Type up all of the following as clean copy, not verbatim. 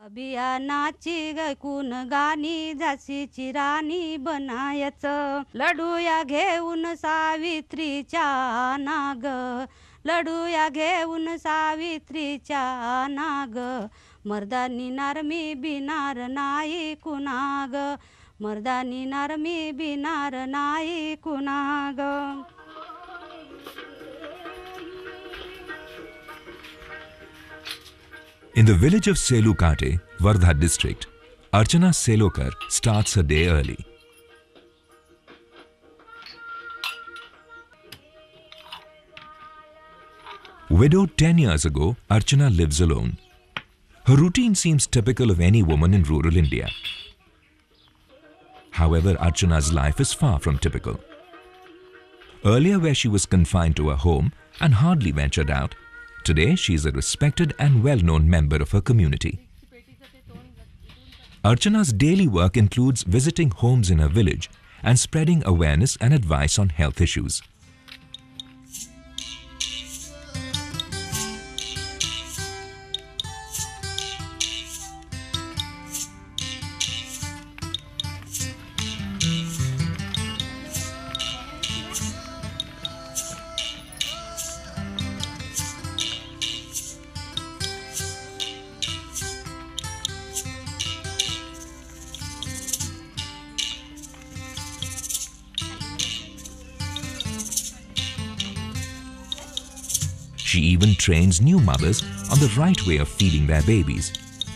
अभियानाची गैकून गाणी झाशीची राणी बनायचं लढूया घेऊन सावित्रीच्या नाग लढूया घेऊन सावित्रीच्या नाग मर्दानी नारमी बिनार नाही कुणाग मर्दानी नारमी बिनार नाही कुणाग. In the village of Selukate, Wardha district, Archana Selokar starts her day early. Widowed 10 years ago, Archana lives alone. Her routine seems typical of any woman in rural India. However, Archana's life is far from typical. Earlier, where she was confined to her home and hardly ventured out, today she is a respected and well-known member of her community. Archana's daily work includes visiting homes in her village and spreading awareness and advice on health issues. She even trains new mothers on the right way of feeding their babies,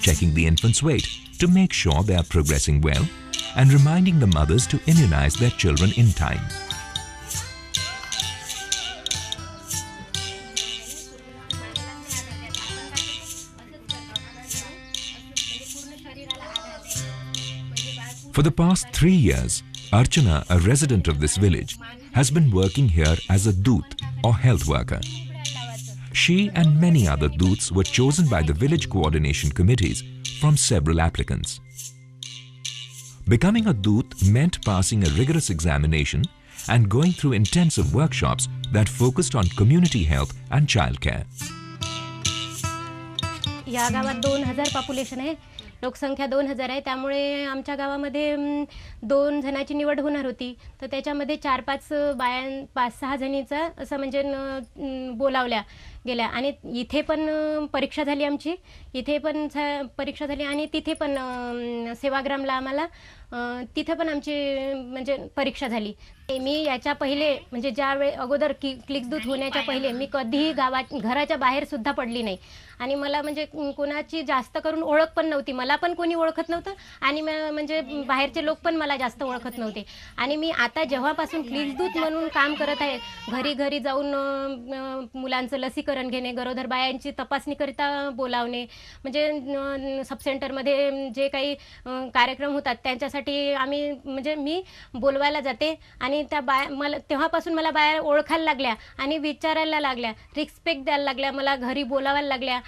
checking the infant's weight to make sure they are progressing well, and reminding the mothers to immunize their children in time. For the past 3 years, Archana, a resident of this village, has been working here as a doot or health worker. She and many other doots were chosen by the village coordination committees from several applicants. Becoming a doot meant passing a rigorous examination and going through intensive workshops that focused on community health and childcare. या गावात 2000 population आहे. लोकसंख्या 2000 आहे. त्यामुळे आमच्या गावामध्ये 2 जणांची निवड होणार होती. तर त्याच्यामध्ये 4-5 बायां 5-6 जणीचा असं म्हणजे बोलावल्या गेल्या आणि इथे पण परीक्षा झाली आमची. इथे पण परीक्षा झाली आणि तिथे पण सेवाग्रामला आम्हाला तिथे पण आमची म्हणजे परीक्षा झाली. मी याच्या पहिले म्हणजे ज्या वेळ अगोदर क्लिक्स दूत होण्याच्या पहिले मी कधीही घराच्या बाहेर सुद्धा पडली नाही आणि मला म्हणजे कोणाची जास्त करून ओळख पण नव्हती. मला पण कोणी ओळखत नव्हतं आणि म्हणजे बाहेरचे लोक पण मला जास्त ओळखत नव्हते. आणि मी आता जेव्हापासून क्लिक्स दूत म्हणून काम करत आहे, घरी घरी जाऊन मुलांचं लसीकरण घेणे, गरोदर बायांची तपासणीकरिता बोलावणे, म्हणजे सब सेंटरमध्ये जे काही कार्यक्रम होतात त्यांच्यासाठी आम्ही म्हणजे मी बोलवायला जाते आणि त्या मला तेव्हापासून मला बाया ओळखायला लागल्या आणि विचारायला लागल्या, रिस्पेक्ट द्यायला लागल्या, मला घरी बोलावायला लागल्या.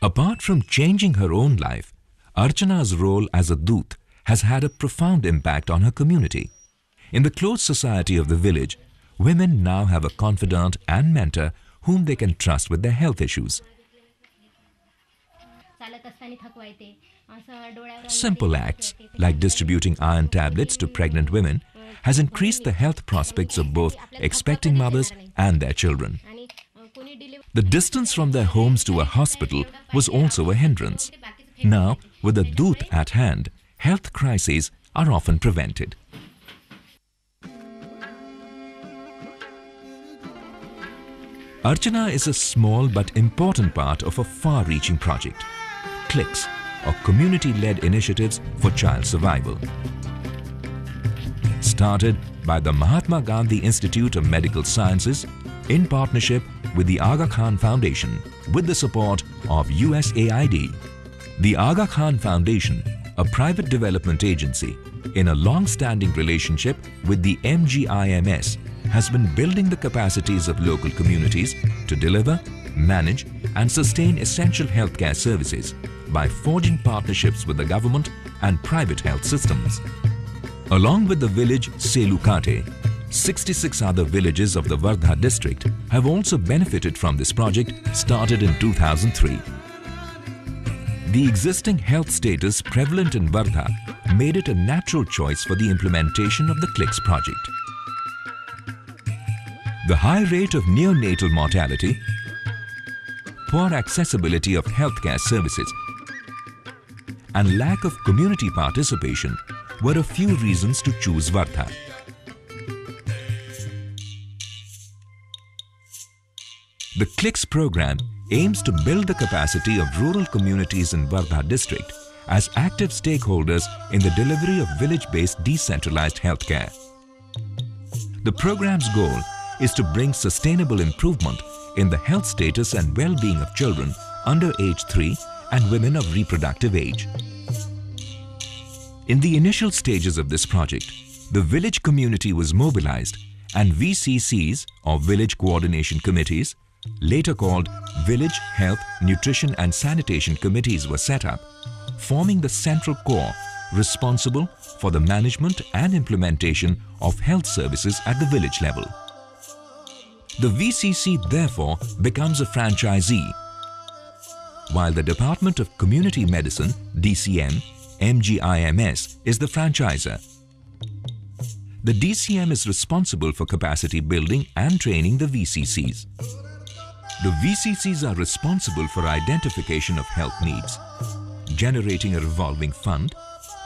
Apart from changing her own life, Archana's role as a doot has had a profound impact on her community. In the close society of the village, women now have a confidant and mentor whom they can trust with their health issues. Simple acts like distributing iron tablets to pregnant women has increased the health prospects of both expecting mothers and their children. The distance from their homes to a hospital was also a hindrance. Now, with a doot at hand, health crises are often prevented. Archana is a small but important part of a far-reaching project, Clics, or community-led initiatives for child survival. Started by the Mahatma Gandhi Institute of Medical Sciences in partnership with the Aga Khan Foundation with the support of USAID. The Aga Khan Foundation, a private development agency in a long-standing relationship with the MGIMS, has been building the capacities of local communities to deliver, manage and sustain essential healthcare services by forging partnerships with the government and private health systems. Along with the village Selukate, 66 other villages of the Wardha district have also benefited from this project started in 2003. The existing health status prevalent in Wardha made it a natural choice for the implementation of the Clics project. The high rate of neonatal mortality, poor accessibility of healthcare services, and lack of community participation were a few reasons to choose Wardha. The Clics program aims to build the capacity of rural communities in Wardha district as active stakeholders in the delivery of village-based decentralized healthcare. The program's goal is to bring sustainable improvement in the health status and well-being of children under age 3 and women of reproductive age. In the initial stages of this project, the village community was mobilized and VCCs, or Village Coordination Committees, later called Village Health, Nutrition and Sanitation Committees, were set up, forming the central core responsible for the management and implementation of health services at the village level. The VCC therefore becomes a franchisee, while the Department of Community Medicine, DCM, MGIMS, is the franchisor. The DCM is responsible for capacity building and training the VCCs. The VCCs are responsible for identification of health needs, generating a revolving fund,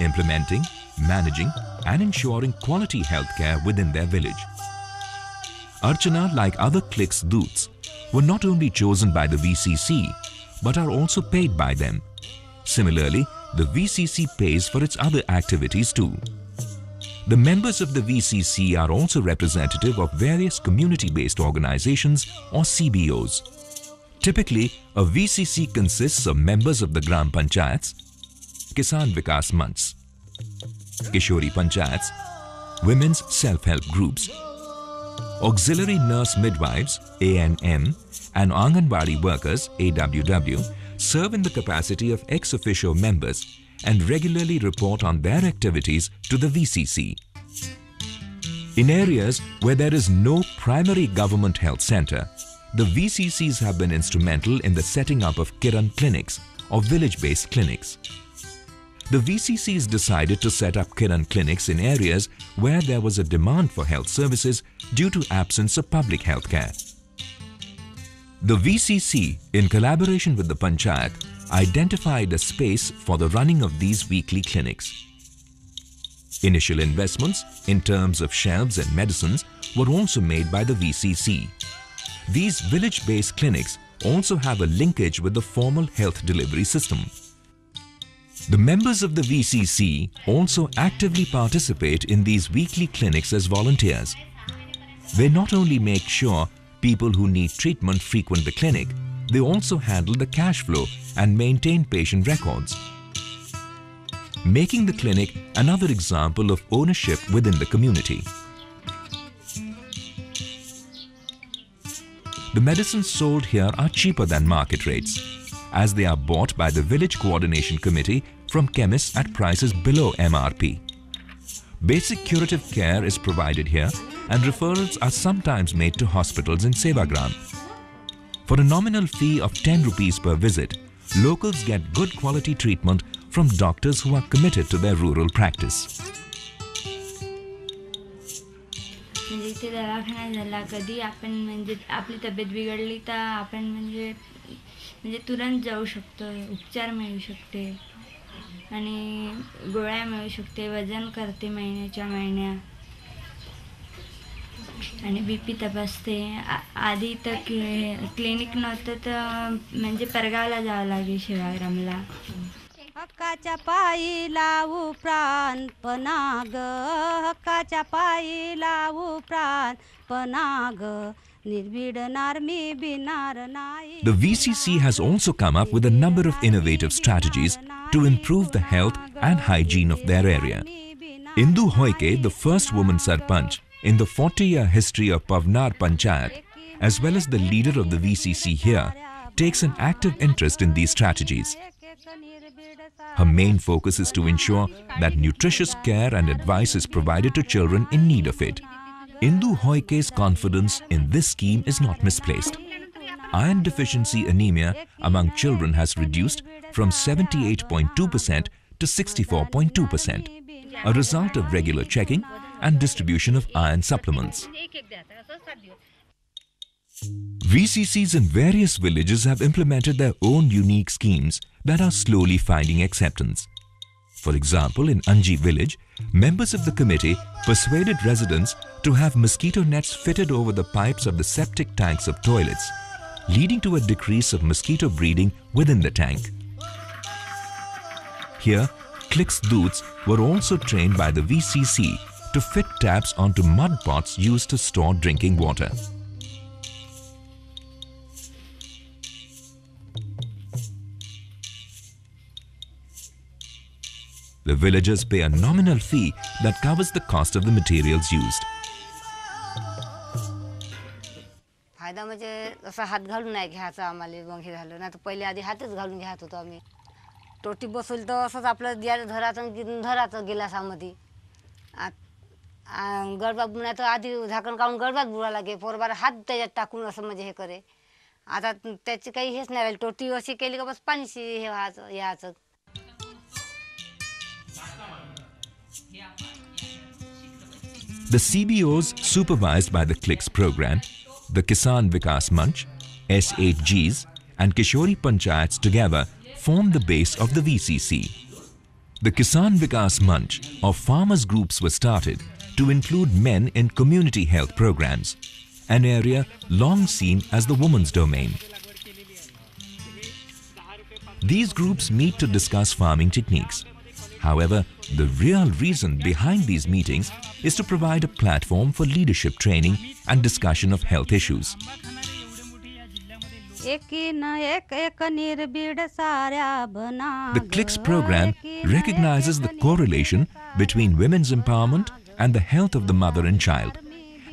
implementing, managing and ensuring quality healthcare within their village. Archana, like other Clics Doots, were not only chosen by the VCC but are also paid by them. Similarly, the VCC pays for its other activities too. The members of the VCC are also representative of various community-based organizations or CBOs. Typically, a VCC consists of members of the Gram Panchayats, Kisan Vikas Manchs, Kishori Panchayats, women's self-help groups, auxiliary nurse midwives ANM and Anganwadi workers AWW serve in the capacity of ex officio members and regularly report on their activities to the VCC. In areas where there is no primary government health center, the VCCs have been instrumental in the setting up of Kiran clinics or village-based clinics. The VCCs decided to set up Kiran clinics in areas where there was a demand for health services due to absence of public health care. The VCC, in collaboration with the Panchayat, identified a space for the running of these weekly clinics. Initial investments in terms of shelves and medicines were also made by the VCC. These village-based clinics also have a linkage with the formal health delivery system. The members of the VCC also actively participate in these weekly clinics as volunteers. They not only make sure people who need treatment frequent the clinic, they also handle the cash flow and maintain patient records, making the clinic another example of ownership within the community. The medicines sold here are cheaper than market rates, as they are bought by the Village Coordination Committee from chemists at prices below MRP. Basic curative care is provided here and referrals are sometimes made to hospitals in Sevagram. For a nominal fee of 10 rupees per visit, locals get good quality treatment from doctors who are committed to their rural practice. म्हणजे इथे दवाखाना झाला कधी आपण म्हणजे आपली तब्येत बिघडली तर आपण म्हणजे तुरंत जाऊ शकतो, उपचार मिळू शकते आणि गोळ्या मिळू शकते, वजन करते महिन्याच्या महिन्या आणि बीपी तपासते. आधी तर क्लिनिक नव्हतं तर म्हणजे परगावला जावं लागे शिवाग्रामला. हक्काच्या पायी लावू प्राण पनाग, हक्काच्या पायी लावू प्राण पनाग, निर्भिडणार मी बिनार नाही. The VCC has also come up with a number of innovative strategies to improve the health and hygiene of their area. Indu Hoike, the first woman Sarpanch in the 40-year history of Pavnar Panchayat, as well as the leader of the VCC here, takes an active interest in these strategies. Her main focus is to ensure that nutritious care and advice is provided to children in need of it. Indu Hoike's confidence in this scheme is not misplaced. Iron deficiency anemia among children has reduced from 78.2% to 64.2%, a result of regular checking and distribution of iron supplements. VCCs in various villages have implemented their own unique schemes that are slowly finding acceptance. For example, in Anji village, members of the committee persuaded residents to have mosquito nets fitted over the pipes of the septic tanks of toilets, leading to a decrease of mosquito breeding within the tank. Here, Clics Doots were also trained by the VCC to fit taps onto mud pots used to store drinking water. The villagers pay a nominal fee that covers the cost of the materials used. फायदा म्हणजे असा हात घालून नाही घ्यायचा आम्हाला मग हे झालं नाही तर पहिले आधी हातच घालून घ्यायत होतो आम्ही टोटी बसवली तर असंच आपलं द्या धराचं गिलासामध्ये गडबा बुणाय तर आधी झाकण काढून गडबात बुडा लागे पोरबार हात त्याच्यात टाकून असं म्हणजे हे करे आता त्याची काही हेच नाही राहिली टोटी अशी केली का बस पाणीशी हे व्हायचं यायचं. The CBOs supervised by the Clics program, the Kisan Vikas Manch, S8Gs and Kishori Panchayats together form the base of the VCC. The Kisan Vikas Manch or farmers groups were started to include men in community health programs, an area long seen as the woman's domain. These groups meet to discuss farming techniques. However, the real reason behind these meetings is to provide a platform for leadership training and discussion of health issues. The Clics program recognizes the correlation between women's empowerment and the health of the mother and child,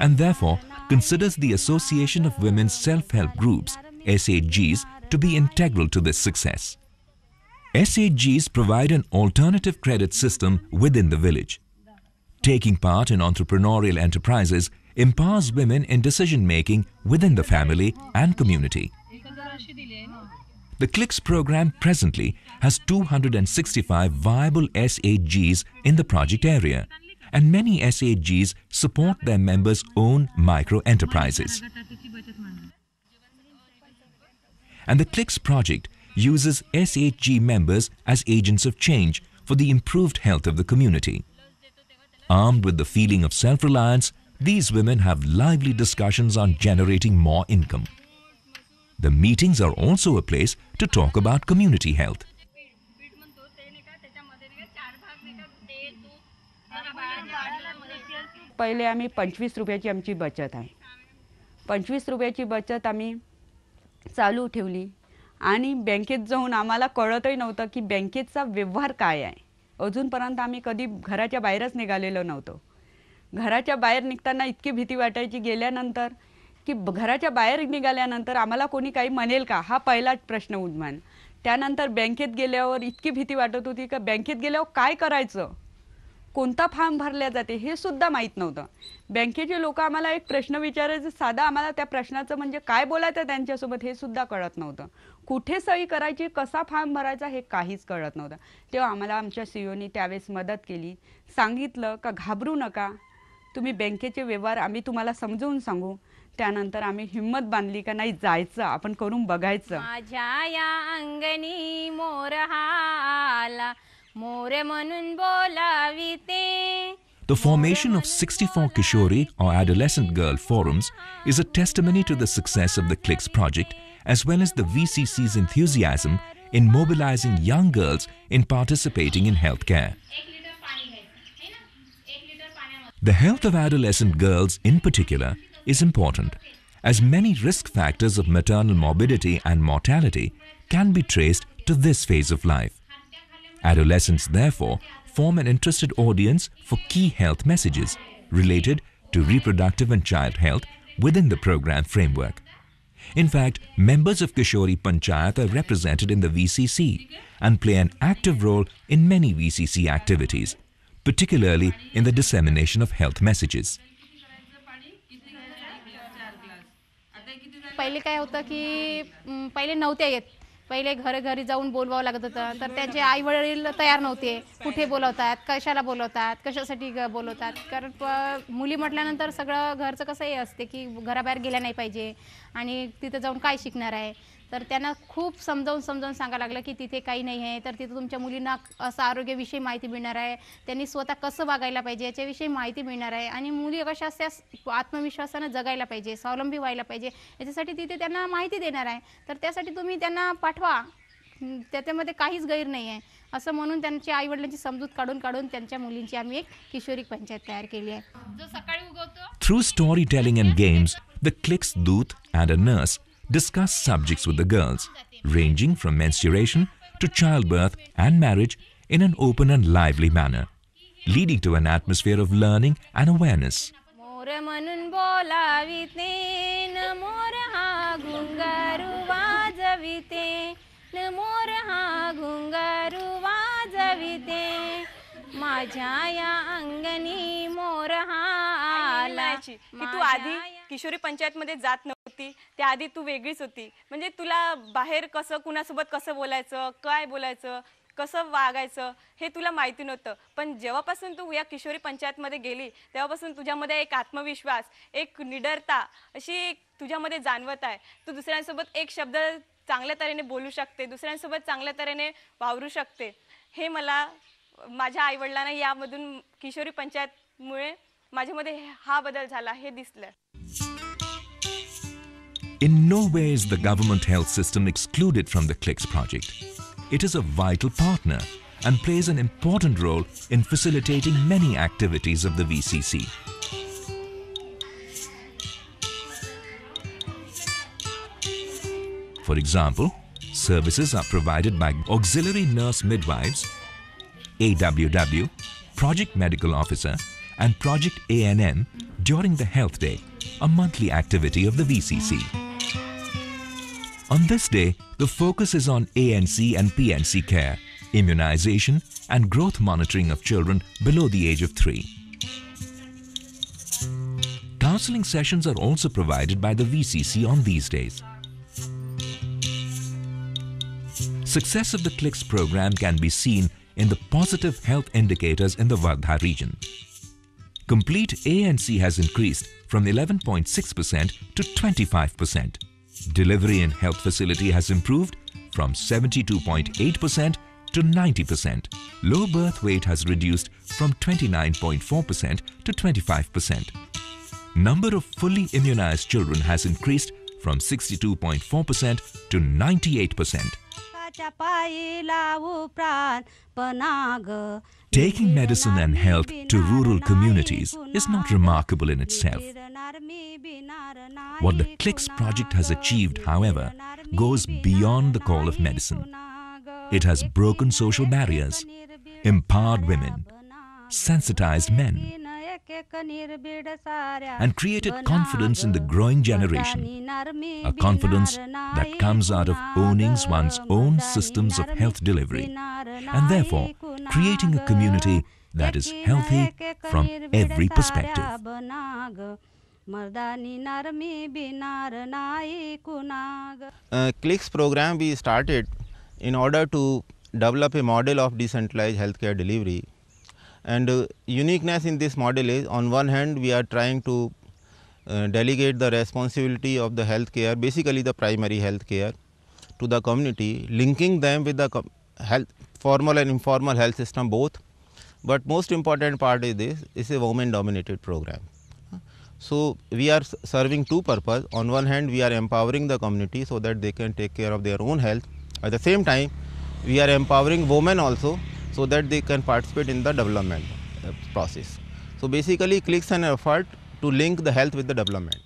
and therefore considers the Association of Women's Self-Help Groups, S8Gs, to be integral to this success. S8Gs provide an alternative credit system within the village. Taking part in entrepreneurial enterprises empowers women in decision-making within the family and community. The Clics program presently has 265 viable S8Gs in the project area, and many S8Gs support their members' own micro-enterprises. And the Clics project uses S8G members as agents of change for the improved health of the community. Armed with the feeling of self-reliance, these women have lively discussions on generating more income. The meetings are also a place to talk about community health. पहिले आम्ही 25 रुपयाची आमची बचत आहे. 25 रुपयाची बचत आम्ही चालू ठेवली आणि बँकेत जाऊन आम्हाला कळतही नव्हतं की बँकेचा व्यवहार काय आहे. अजूनपर्यंत आम्ही कधी घराच्या बाहेरच निघालेलो नव्हतो. घराच्या बाहेर निघताना इतकी भीती वाटायची गेल्यानंतर की घराच्या बाहेर निघाल्यानंतर आम्हाला कोणी काही म्हणेल का हा पहिलाच प्रश्न उद्भवला. त्यानंतर बँकेत गेल्यावर इतकी भीती वाटत होती की बँकेत गेल्यावर काय करायचं, कोणता फॉर्म भरला जाते हे सुद्धा माहीत नव्हतं. बँकेचे लोक आम्हाला एक प्रश्न विचारायचे, साधा आम्हाला त्या प्रश्नाचं म्हणजे काय बोलायचं त्यांच्यासोबत हे सुद्धा कळत नव्हतं. कुठे सही करायची, कसा फॉर्म भरायचा हे काहीच कळत नव्हतं. तेव्हा आम्हाला आमच्या सीओनी त्यावेळेस मदत केली. सांगितलं का घाबरू नका, तुम्ही बँकेचे व्यवहार आम्ही तुम्हाला समजावून सांगू. त्यानंतर आम्ही हिम्मत बांधली का नाही जायचं, आपण करून बघायचं. माझ्या या अंगणी मोर आला, मोर म्हणून बोलाविते. The formation of 64 Kishori or adolescent girl forums is a testimony to the success of the Clics project as well as the VCC's enthusiasm in mobilizing young girls in participating in healthcare. The health of adolescent girls in particular is important, as many risk factors of maternal morbidity and mortality can be traced to this phase of life. Adolescents, therefore, form an interested audience for key health messages related to reproductive and child health within the program framework. In fact, members of Kishori Panchayat are represented in the VCC and play an active role in many VCC activities, particularly in the dissemination of health messages. पहिले काय होतं की पहिले नव्हत्या येत. पहिले घरोघरी जाऊन बोलवावं लागत होतं. तर त्यांचे आई वडील तयार नव्हते. कुठे बोलवतात, कशाला बोलवतात, कशासाठी बोलवतात. कारण मुली म्हटल्यानंतर सगळं घरचं कसं हे असते की घराबाहेर गेल्या नाही पाहिजे आणि तिथं जाऊन काय शिकणार आहे. तर त्यांना खूप समजावून सांगायला लागलं की तिथे काही नाही आहे. तर तिथं तुमच्या मुलींना असं आरोग्याविषयी माहिती मिळणार आहे. त्यांनी स्वतः कसं वागायला पाहिजे याच्याविषयी माहिती मिळणार आहे. आणि मुली कशा त्या आत्मविश्वासानं जगायला पाहिजे, स्वावलंबी व्हायला पाहिजे, याच्यासाठी तिथे त्यांना माहिती देणार आहे. तर त्यासाठी तुम्ही त्यांना पाठवा, त्याच्यामध्ये काहीच गैर नाही आहे असं म्हणून त्यांच्या आईवडिलांची समजूत काढून त्यांच्या मुलींची आम्ही एक किशोरी पंचायत तयार केली आहे. जो सकाळी उगवतो. Through storytelling and games, the Clics Dooth and a nurse discuss subjects with the girls, ranging from menstruation to childbirth and marriage in an open and lively manner, leading to an atmosphere of learning and awareness. मोर म्हणून बोलाविते न मोर हा घुंगारू वाजविते, न मोर हा घुंगारू वाजविते, माझ्या या अंगणी मोर हा आला. की तू आधी किशोरी पंचायत मध्ये जात नव्हती, त्याआधी तू वेगळीच होती. म्हणजे तुला बाहेर कसं कुणासोबत कसं बोलायचं, काय बोलायचं, कसं वागायचं हे तुला माहिती नव्हतं. पण जेव्हापासून तू या किशोरी पंचायत मध्ये गेली तेव्हापासून तुझ्यामध्ये एक आत्मविश्वास, एक निडरता अशी तुझ्यामध्ये जाणवत आहे. तू दुसऱ्यांसोबत एक शब्द चांगल्या तऱ्हेने बोलू शकते, दुसऱ्यांसोबत चांगल्या तऱ्हेने वावरू शकते. हे मला माझ्या आईवडिलांना यामधून किशोरी पंचायतमुळे माझ्यामध्ये हा बदल झाला हे दिसलं. In no way is the government health system excluded from the Clics project. It is a vital partner and plays an important role in facilitating many activities of the VCC. For example, services are provided by auxiliary nurse midwives, AWW, project medical officer, and Project A&M during the Health Day, a monthly activity of the VCC. On this day, the focus is on ANC and PNC care, immunization, and growth monitoring of children below the age of 3. Counseling sessions are also provided by the VCC on these days. Success of the Clics program can be seen in the positive health indicators in the Wardha region. Complete ANC has increased from 11.6% to 25%. Delivery in health facility has improved from 72.8% to 90%. Low birth weight has reduced from 29.4% to 25%. Number of fully immunized children has increased from 62.4% to 98%. Taking medicine and health to rural communities is not remarkable in itself. What the Clics project has achieved, however, goes beyond the call of medicine. It has broken social barriers, empowered women, sensitized men, and created confidence in the growing generation, a confidence that comes out of owning one's own systems of health delivery, and therefore creating a community that is healthy from every perspective. Clics program we started in order to develop a model of decentralized healthcare delivery. And uniqueness in this model is, on one hand, we are trying to delegate the responsibility of the healthcare, basically the primary healthcare, to the community, linking them with the formal and informal health system both. But most important part is this: it's a women-dominated program. So we are serving two purposes. On one hand, we are empowering the community so that they can take care of their own health. At the same time, we are empowering women also, so that they can participate in the development process. So basically, Clics an effort to link the health with the development.